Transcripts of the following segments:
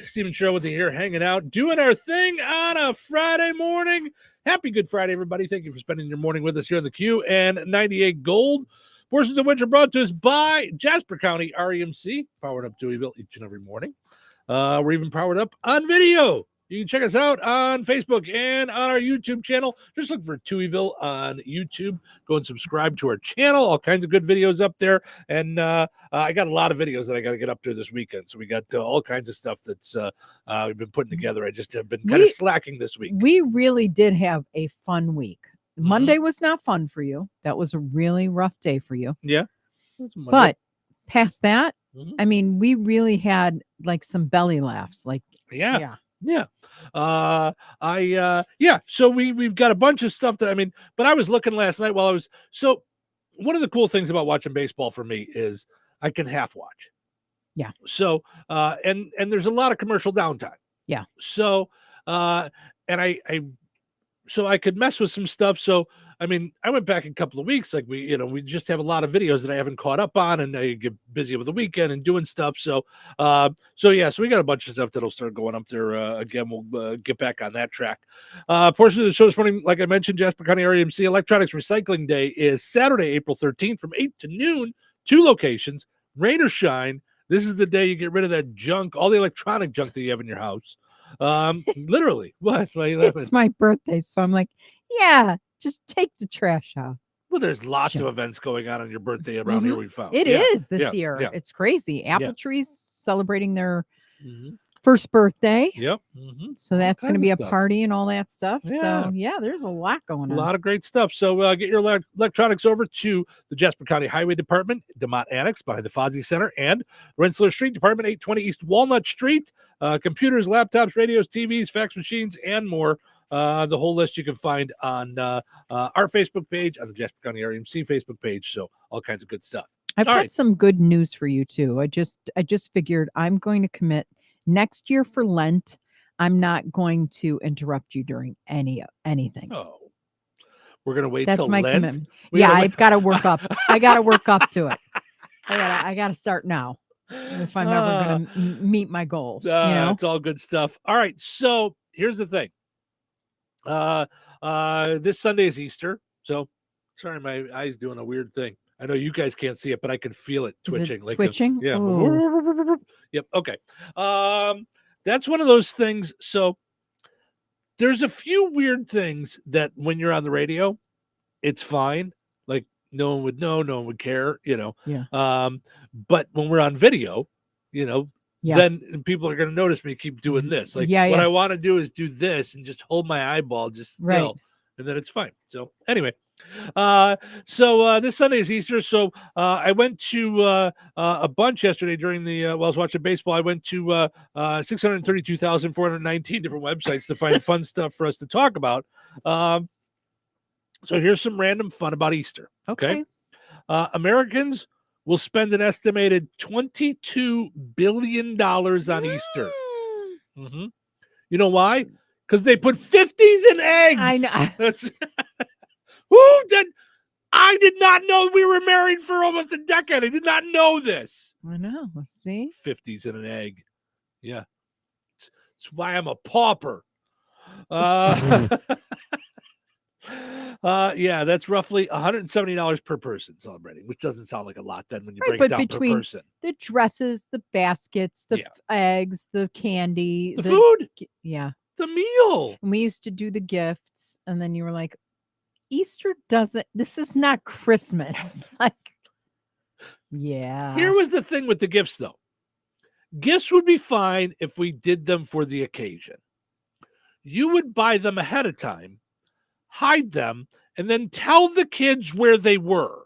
Steve and Cheryl with you here, hanging out, doing our thing on a Friday morning. Happy Good Friday, everybody. Thank you for spending your morning with us here on the Q and 98 Gold. Portions of which are brought to us by Jasper County REMC, powered up Deweyville each and every morning. We're even powered up on video. You can check us out on Facebook and on our YouTube channel. Just look for Deweyville on YouTube. Go and subscribe to our channel. All kinds of good videos up there. And I got a lot of videos that I got to get up there this weekend. So we got all kinds of stuff that's we've been putting together. I just have been kind of slacking this week. We really did have a fun week. Monday was not fun for you. That was a really rough day for you. Yeah. But past that, I mean, we really had like some belly laughs. Like, yeah. So we've got a bunch of stuff that, but I was looking last night while so one of the cool things about watching baseball for me is I can half watch. Yeah. So, and there's a lot of commercial downtime. Yeah. So, so I could mess with some stuff. So, I went back a couple of weeks, like we just have a lot of videos that I haven't caught up on, and I get busy over the weekend and doing stuff. So we got a bunch of stuff that'll start going up there. Again, we'll get back on that track. Portion of the show this morning, like I mentioned, Jasper County REMC Electronics Recycling Day is Saturday, April 13th from 8 to noon, 2 locations, rain or shine. This is the day you get rid of that junk, all the electronic junk that you have in your house. Literally. What? It's my birthday, so I'm like, yeah, just take the trash out. Well, there's lots of events going on your birthday around here. We found it is this year. Yeah. It's crazy. Apple Trees celebrating their first birthday. Yep. So that's going to be a party and all that stuff. Yeah. So there's a lot going on. A lot of great stuff. So get your electronics over to the Jasper County Highway Department, DeMott Annex behind the Fozzie Center, and Rensselaer Street Department, 820 East Walnut Street. Computers, laptops, radios, TVs, fax machines, and more. The whole list you can find on our Facebook page, on the Jasper County REMC Facebook page. So all kinds of good stuff. I've got some good news for you too. I just figured I'm going to commit next year for Lent. I'm not going to interrupt you during anything. Oh, we're gonna wait. That's till my Lent? commitment. I've got to work up. I got to work up to it. I got to start now if I'm ever going to meet my goals. It's all good stuff. All right, so here's the thing. This Sunday is Easter, so sorry, my eye's doing a weird thing. I know you guys can't see it, but I can feel it twitching. Twitching? Yeah. Yep. Okay. That's one of those things. So there's a few weird things that when you're on the radio, it's fine. Like no one would know, no one would care, Yeah. But when we're on video, then people are going to notice me keep doing this. Like what I want to do is do this and just hold my eyeball just still, and then it's fine. So anyway, this Sunday is Easter. So I went to a bunch yesterday during while I was watching baseball. I went to 632,419 different websites to find fun stuff for us to talk about. So here's some random fun about Easter. Okay. Americans will spend an estimated $22 billion on Easter. You know why? Because they put 50s in eggs. I know. That's I did not know we were married for almost a decade. I did not know this. I know. See? 50s in an egg. Yeah. That's why I'm a pauper. That's roughly $170 per person celebrating, which doesn't sound like a lot then when you break it down per person. The dresses, the baskets, the eggs, the candy, the food, the meal. And we used to do the gifts, and then you were like, Easter this is not Christmas. Here was the thing with the gifts, though. Gifts would be fine if we did them for the occasion. You would buy them ahead of time, hide them, and then tell the kids where they were.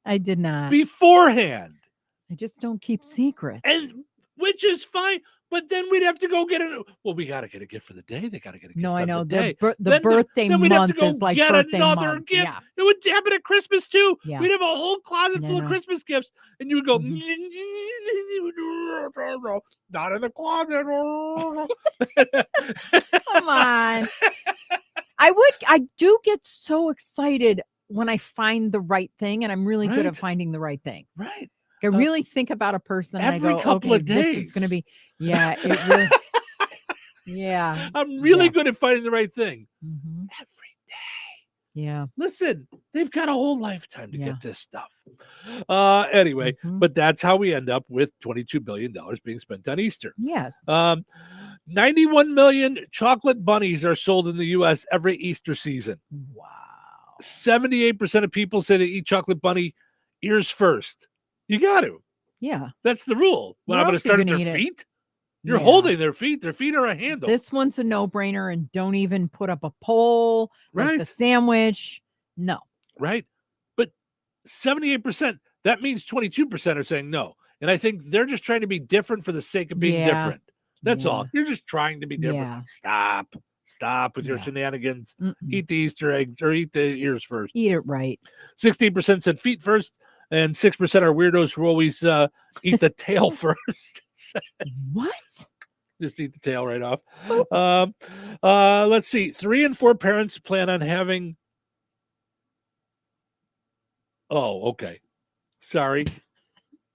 I did not. Beforehand. I just don't keep secrets. And which is fine, but then we'd have to go get it. Well, we got to get a gift for the day. They got to get a gift. No, I know. The day. The birthday then we'd month have to go is like get birthday another month. gift. Yeah. It would happen at Christmas too. Yeah. We'd have a whole closet full of Christmas gifts, and you would go, not in the closet. Come on. I do get so excited when I find the right thing, and I'm really good at finding the right thing. Right. I really think about a person and I go, couple of days. this is going to be, it really, Yeah. I'm really Yeah. good at finding the right thing Mhm. every day. Yeah. Listen, they've got a whole lifetime to Yeah. get this stuff. Anyway, Mhm. but that's how we end up with $22 billion being spent on Easter. Yes. 91 million chocolate bunnies are sold in the U.S. every Easter season. Wow. 78% of people say they eat chocolate bunny ears first. You got to. Yeah. That's the rule. Well, Where I'm going to else are you start at gonna their eat it? feet. You're Yeah. holding their feet. Their feet are a handle. This one's a no-brainer, and don't even put up a poll like the Right. sandwich. No. Right. But 78%, that means 22% are saying no. And I think they're just trying to be different for the sake of being Yeah. different. That's Yeah. all. You're just trying to be different. Yeah. Stop with your Yeah. shenanigans. Mm-mm. Eat the Easter eggs or eat the ears first. Eat it right. 16% said feet first, and 6% are weirdos who always eat the tail first. What? Just eat the tail right off. Oh. Let's see. 3 and 4 parents plan on having. Oh, okay. Sorry.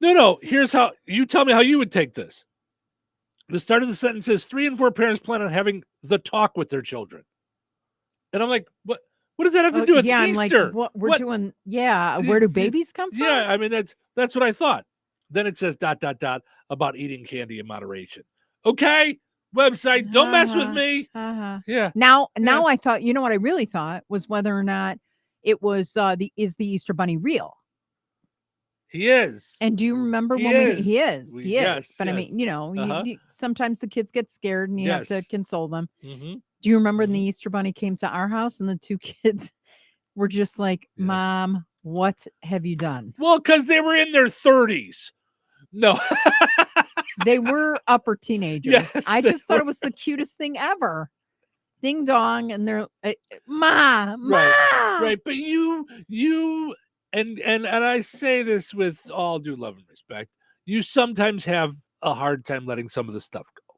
No. Here's how you tell me how you would take this. The start of the sentence says 3 and 4 parents plan on having the talk with their children. And I'm like, what? What does that have to do with yeah, Easter? I'm like, what we're doing? Yeah, where do babies come from? Yeah, I mean that's what I thought. Then it says ... about eating candy in moderation. Okay, website, don't mess with me. Yeah. Now I thought, you know what I really thought was whether or not it was the Easter Bunny real? He is. And do you remember He when he is. is? Yes, But I yes. mean, you know, Uh-huh. sometimes the kids get scared and you have to Yes. console them. Mm-hmm. Do you remember when the Easter Bunny came to our house and the two kids were just like, Yeah. Mom, what have you done? Well, because they were in their 30s. No. They were upper teenagers. Yes, I they just thought were. it was the cutest thing ever. Ding dong, and they're Ma, Right. But you and I say this with all due love and respect. You sometimes have a hard time letting some of the stuff go.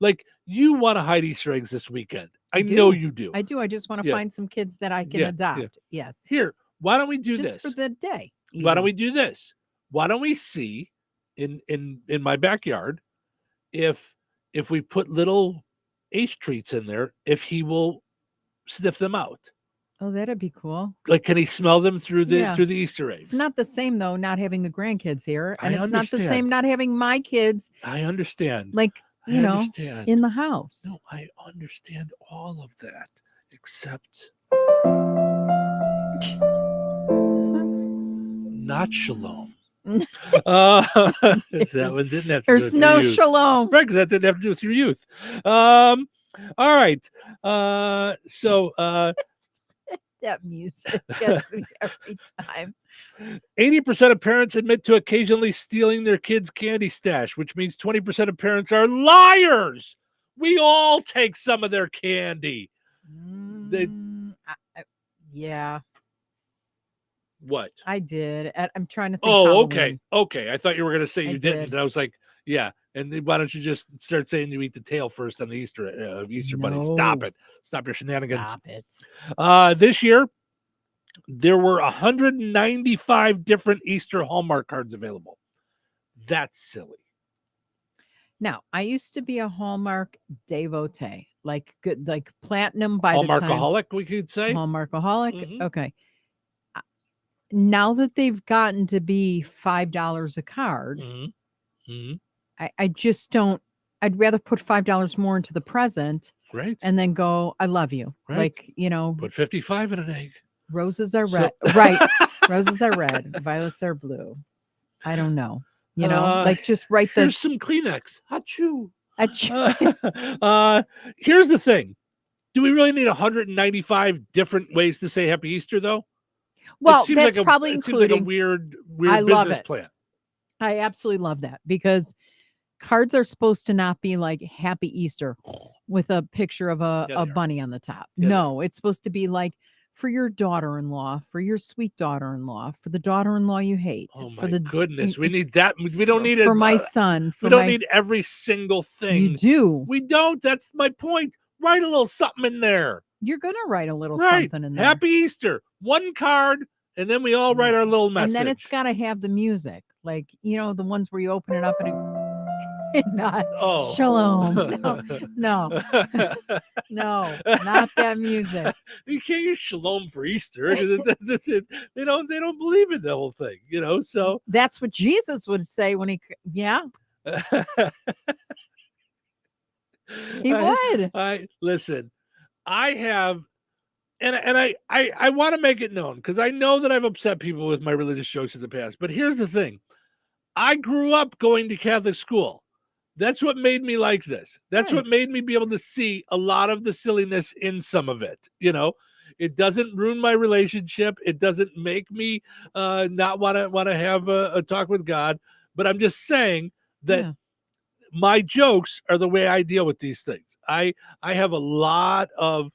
Like you want to hide Easter eggs this weekend. I know you do. I do. I just want to find some kids that I can adopt. Yes. Here, why don't we do just this for the day? Why don't we do this? Why don't we see in my backyard if we put little Ace treats in there, if he will sniff them out? Oh, that'd be cool. Like, can he smell them through the Easter eggs? It's not the same though, not having the grandkids here, and it's not the understand. same not having my kids. I understand. Like you know, in the house. No, I understand all of that, except not shalom. That one didn't have to There's do with no your youth. shalom. Right, because that didn't have to do with your youth. All right. So that music gets me every time. 80% of parents admit to occasionally stealing their kids' candy stash, which means 20% of parents are liars. We all take some of their candy. Yeah. What? I did. I'm trying to think. Oh, Halloween. okay. I thought you were going to say you didn't. did. And I was like, yeah. And then why don't you just start saying you eat the tail first on the Easter bunny? Stop it. Stop your shenanigans. Stop it. This year, there were 195 different Easter Hallmark cards available. That's silly. Now, I used to be a Hallmark devotee, like good, like platinum by the time. Hallmarkaholic, we could say. Hallmarkaholic. Mhm. Okay. Now that they've gotten to be $5 a card, I just don't. I'd rather put $5 more into the present, right, and then go, I love you. Right. Like, you know, put 55 in an egg. Roses are red. Right. Roses are red. Violets are blue. I don't know. You know, like just write the. Here's some Kleenex. Achoo. Achoo. Here's the thing. Do we really need 195 different ways to say Happy Easter, though? Well, that's probably including. Seems like a weird I love business it. plan. I absolutely love that because cards are supposed to not be like Happy Easter with a picture of a bunny on the top. No, it's supposed to be like for your daughter-in-law, for your sweet daughter-in-law, for the daughter-in-law you hate. Oh for my the goodness, we need that. We don't need it for my son. We don't need every single thing. You do. We don't. That's my point. Write a little something in there. You're gonna write a little something in there. Happy Easter. One card, and then we all write our little message. And then it's got to have the music, like you know, the ones where you open it up and Not Oh. shalom. No, no, not that music. You can't use shalom for Easter because they don't believe in the whole thing, So That's what Jesus would say when he he would. I listen. I have, and I want to make it known because I know that I've upset people with my religious jokes in the past. But here's the thing: I grew up going to Catholic school. That's what made me like this. That's what made me be able to see a lot of the silliness in some of it. It doesn't ruin my relationship. It doesn't make me not want to have a talk with God. But I'm just saying that my jokes are the way I deal with these things. I have a lot of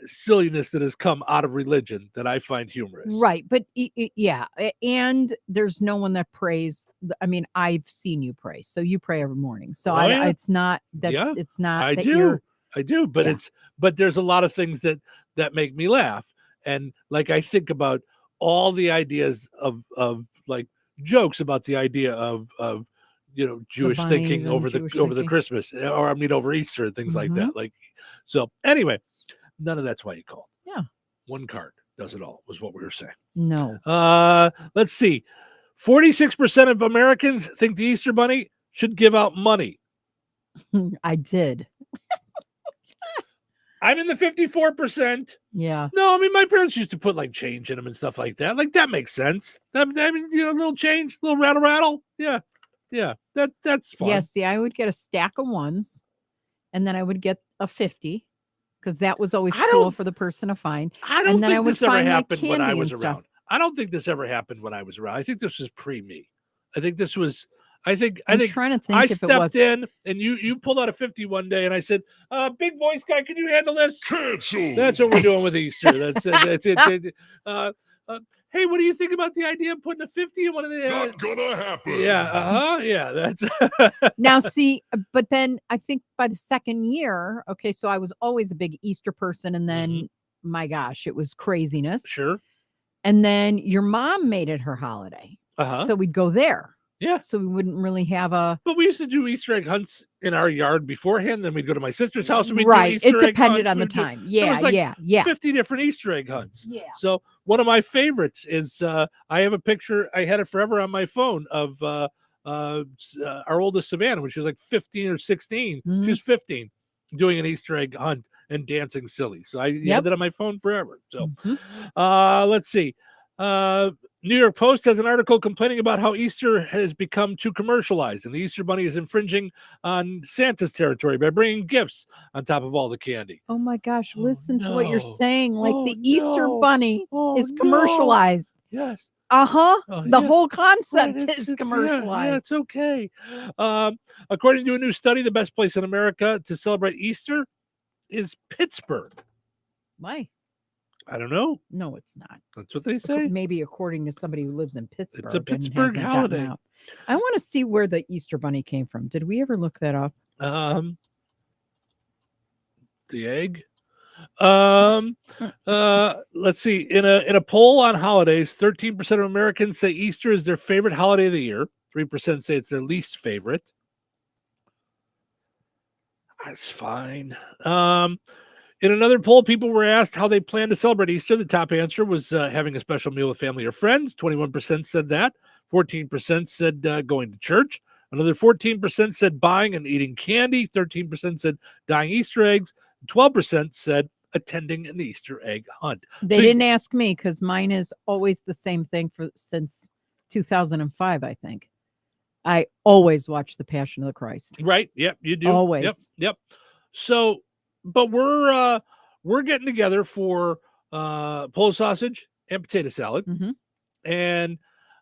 silliness that has come out of religion that I find humorous. Right. But yeah. And there's no one that prays. I mean, I've seen you pray. So you pray every morning. So it's not that it's not. I that do. But but there's a lot of things that make me laugh. And like, I think about all the ideas of like jokes about the idea of Jewish thinking over the Christmas, or over Easter and things like that. Like, so anyway, none of that's why you called. Yeah. One card does it all, was what we were saying. No. Let's see. 46% of Americans think the Easter Bunny should give out money. I did. I'm in the 54%. Yeah. No, I mean, my parents used to put like change in them and stuff like that. Like, that makes sense. I mean, a little change, a little rattle. Yeah. Yeah. That's fun. Yeah. See, I would get a stack of ones and then I would get a 50 because that was always cool for the person to find. I don't think this ever happened when I was around. I don't think this ever happened when I was around. I think this was pre-me. I think this was. I think trying to think I if stepped it was in and you pulled out a 50 one day and I said, "Big voice guy, can you handle this?" Cancel. That's what we're doing with Easter. That's it. Hey, what do you think about the idea of putting a 50 in one of the? Not gonna happen. Yeah. Yeah. That's now. See, but then I think by the second year, okay, so I was always a big Easter person, and then my gosh, it was craziness. Sure. And then your mom made it her holiday, so we'd go there. Yeah. So we wouldn't really have a. But we used to do Easter egg hunts in our yard beforehand. Then we'd go to my sister's house and we'd do Easter egg hunts. It depended on the time. Yeah. 50 different Easter egg hunts. Yeah. So one of my favorites is I have a picture. I had it forever on my phone of our oldest Savannah when she was like 15 or 16. She was 15 doing an Easter egg hunt and dancing silly. So I had that on my phone forever. So let's see. New York Post has an article complaining about how Easter has become too commercialized and the Easter Bunny is infringing on Santa's territory by bringing gifts on top of all the candy. Oh my gosh, listen to what you're saying. Like the Easter Bunny is commercialized. Yes. The whole concept is commercialized. Yeah, it's okay. According to a new study, the best place in America to celebrate Easter is Pittsburgh. Why? I don't know. No, it's not. That's what they say. Maybe according to somebody who lives in Pittsburgh. It's a Pittsburgh holiday. I want to see where the Easter Bunny came from. Did we ever look that up? The egg. Let's see. In a poll on holidays, 13% of Americans say Easter is their favorite holiday of the year. 3% say it's their least favorite. That's fine. In another poll, people were asked how they plan to celebrate Easter. The top answer was having a special meal with family or friends. 21% said that. 14% said going to church. Another 14% said buying and eating candy. 13% said dyeing Easter eggs. 12% said attending an Easter egg hunt. They didn't ask me because mine is always the same thing since 2005, I think. I always watch The Passion of the Christ. Right. Yep, you do. Always. Yep. So, but we're getting together for Polish sausage and potato salad. And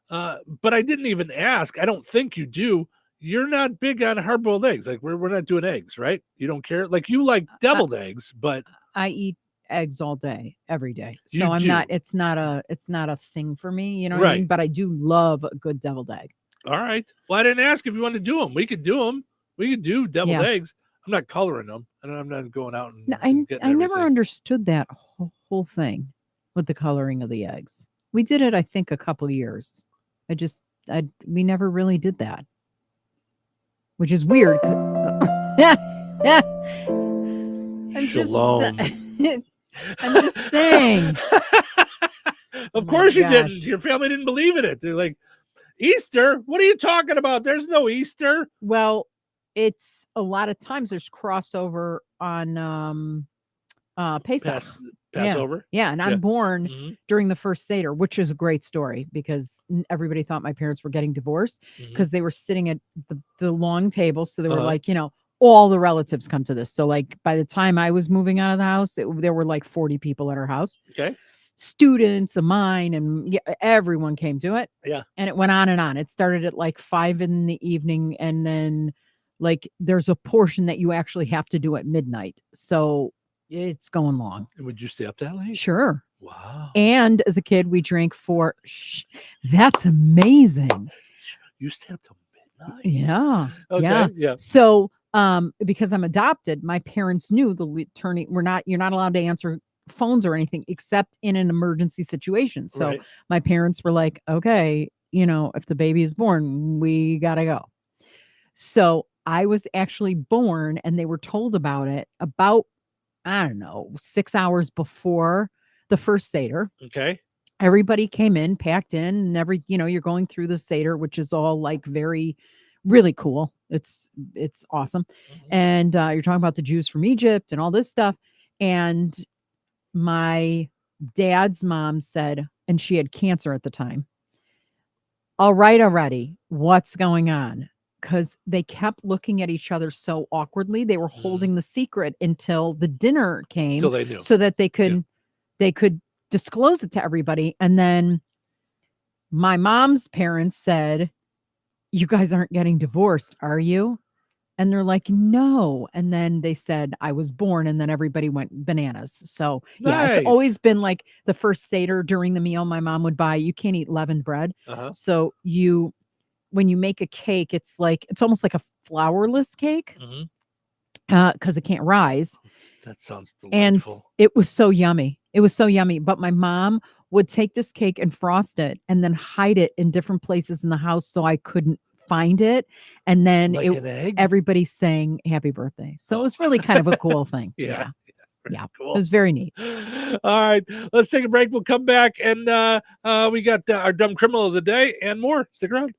but I didn't even ask. I don't think you do. You're not big on hard-boiled eggs. Like we're not doing eggs, right? You don't care. Like you like deviled eggs, but I eat eggs all day, every day. So I'm not. It's not a thing for me. You know what I mean? But I do love a good deviled egg. All right. Well, I didn't ask if you wanted to do them. We could do them. We could do deviled eggs. I'm not coloring them, and I'm not going out and. I never understood that whole thing with the coloring of the eggs. We did it, I think, a couple years. We never really did that. which is weird. Shalom. I'm just saying. Of course you didn't. Your family didn't believe in it. They're like, Easter? What are you talking about? There's no Easter. Well, it's a lot of times there's crossover on Pesach. Passover. Yeah, and I'm born during the first Seder, which is a great story because everybody thought my parents were getting divorced because they were sitting at the long table. So they were like, all the relatives come to this. So like by the time I was moving out of the house, there were like 40 people at our house. Okay. Students of mine, and everyone came to it. Yeah. And it went on and on. It started at like 5 p.m. and then like there's a portion that you actually have to do at midnight. So it's going long. Would you stay up that late? Sure. Wow. And as a kid, we drank that's amazing. You stay up till midnight? Yeah. Okay. Yeah. So because I'm adopted, my parents knew the attorney, you're not allowed to answer phones or anything except in an emergency situation. So my parents were like, okay, if the baby is born, we gotta go. So I was actually born and they were told about it about, I don't know, 6 hours before the first Seder. Okay. Everybody came in, packed in, and you're going through the Seder, which is all like really cool. It's awesome. And you're talking about the Jews from Egypt and all this stuff. And my dad's mom said, and she had cancer at the time, all right, already, what's going on? Because they kept looking at each other so awkwardly. They were holding the secret until the dinner came, until they knew, so that they could disclose it to everybody. And then my mom's parents said, you guys aren't getting divorced, are you? And they're like, no. And then they said I was born, and then everybody went bananas. So yeah, it's always been like the first Seder during the meal my mom would buy. You can't eat leavened bread. So when you make a cake, it's almost like a flourless cake because it can't rise. That sounds delightful. And it was so yummy. It was so yummy. But my mom would take this cake and frost it and then hide it in different places in the house so I couldn't find it. And then everybody sang happy birthday. So it was really kind of a cool thing. Yeah. Cool. It was very neat. All right, let's take a break. We'll come back and we got our dumb criminal of the day and more. Stick around.